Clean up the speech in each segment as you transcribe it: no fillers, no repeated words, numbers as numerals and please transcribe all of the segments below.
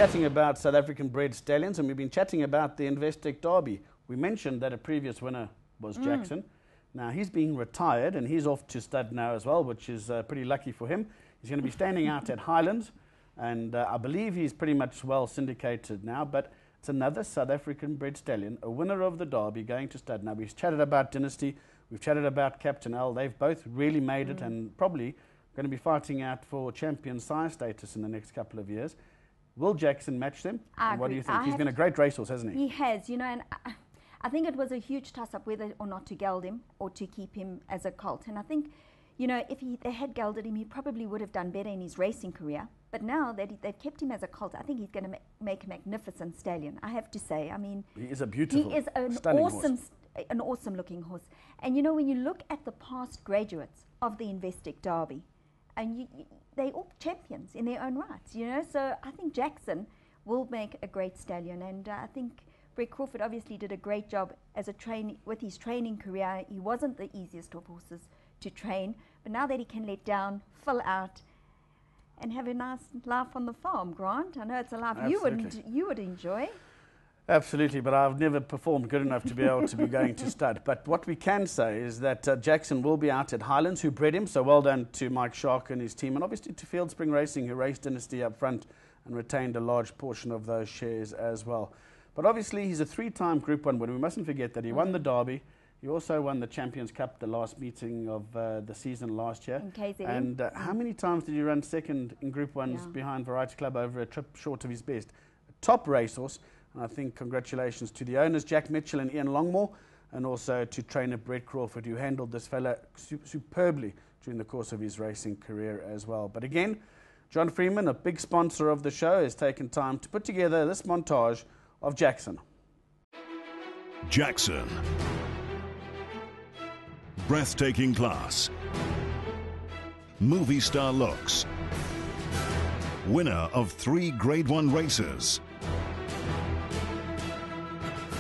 chatting about South African bred stallions, and we've been chatting about the Investec Derby. We mentioned that a previous winner was Jackson. Now he's being retired and he's off to stud now as well, which is pretty lucky for him. He's going to be standing out at Highlands, and I believe he's pretty much well syndicated now, but it's another South African bred stallion, a winner of the Derby, going to stud. Now we've chatted about Dynasty, we've chatted about Captain L. They've both really made it and probably going to be fighting out for Champion Sire status in the next couple of years. Will Jackson match them? What do you think? He's been a great racehorse, hasn't he? He has, you know, and I think it was a huge toss-up whether or not to geld him or to keep him as a colt. And I think, you know, if they had gelded him, he probably would have done better in his racing career. But now that they've kept him as a colt, I think he's going to make a magnificent stallion, I have to say. I mean, he is a beautiful, he is an awesome looking horse. And, you know, when you look at the past graduates of the Investec Derby, and they're all champions in their own rights, you know. So I think Jackson will make a great stallion, and I think Brett Crawford obviously did a great job as a with his training career. He wasn't the easiest of horses to train, but now that he can let down, fill out, and have a nice life on the farm, Grant. I know it's a life you would enjoy. Absolutely, but I've never performed good enough to be able to be going to stud. But what we can say is that Jackson will be out at Highlands, who bred him, so well done to Mike Shark and his team, and obviously to Field Spring Racing, who raced Dynasty up front and retained a large portion of those shares as well. But obviously he's a three-time Group 1 winner. We mustn't forget that he won the Derby. He also won the Champions Cup, the last meeting of the season last year. In Cozzene. And how many times did he run second in Group 1s behind Variety Club over a trip short of his best? A top racehorse. And I think congratulations to the owners, Jack Mitchell and Ian Longmore, and also to trainer Brett Crawford, who handled this fella superbly during the course of his racing career as well. But again, John Freeman, a big sponsor of the show, has taken time to put together this montage of Jackson. Jackson. Breathtaking class. Movie star looks. Winner of 3 Grade 1 races.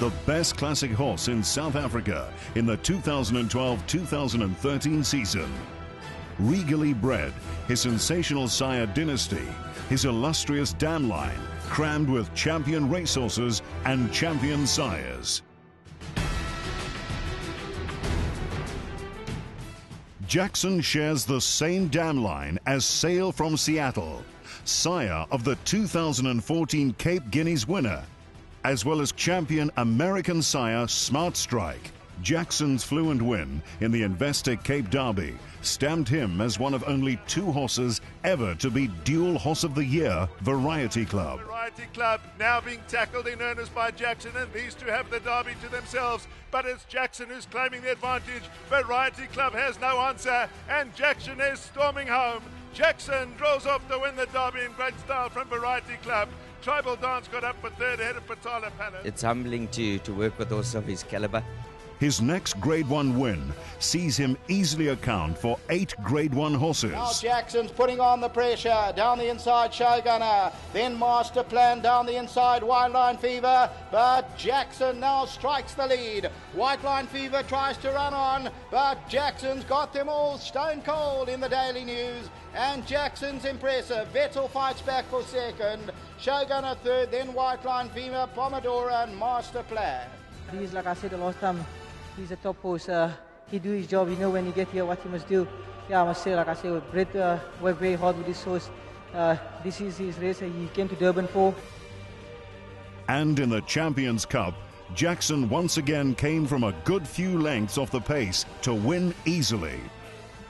The best classic horse in South Africa in the 2012-2013 season. Regally bred, his sensational sire Dynasty, his illustrious dam line, crammed with champion racehorses and champion sires. Jackson shares the same dam line as Sail from Seattle, sire of the 2014 Cape Guineas winner, as well as champion American sire Smart Strike. Jackson's fluent win in the Investec Cape Derby stamped him as one of only 2 horses ever to be Dual Horse of the Year Variety Club. Variety Club now being tackled in earnest by Jackson, and these two have the Derby to themselves, but it's Jackson who's claiming the advantage. Variety Club has no answer, and Jackson is storming home. Jackson draws off to win the Derby in great style from Variety Club. Tribal Dance got up for third ahead of Patala Palace. It's humbling to work with horses of his caliber. His next Grade 1 win sees him easily account for 8 Grade 1 horses. Now Jackson's putting on the pressure. Down the inside, Showgunner. Then Master Plan down the inside, White Line Fever. But Jackson now strikes the lead. White Line Fever tries to run on, but Jackson's got them all stone cold in the Daily News. And Jackson's impressive. Vettel fights back for second. Showgunner third, then White Line Fever, Pomodoro and Master Plan. He's, like I said the last time, he's a top horse. He do his job. You know when you get here what he must do. Yeah, I must say, like I said, Brett worked very hard with this horse. This is his race he came to Durban for. And in the Champions Cup, Jackson once again came from a good few lengths off the pace to win easily.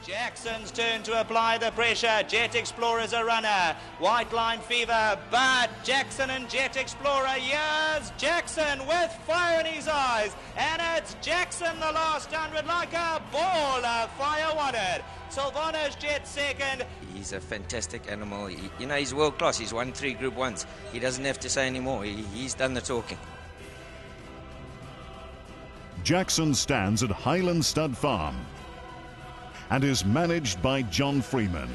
Jackson's turn to apply the pressure. Jet Explorer's a runner. White Line Fever, but Jackson and Jet Explorer. Here's Jackson with fire in his eyes. And it's Jackson the last 100 like a ball of fire wanted. Sylvanas Jet second. He's a fantastic animal. You know, he's world class. He's won 3 Group 1s. He doesn't have to say any more. He's done the talking. Jackson stands at Highland Stud Farm and is managed by John Freeman.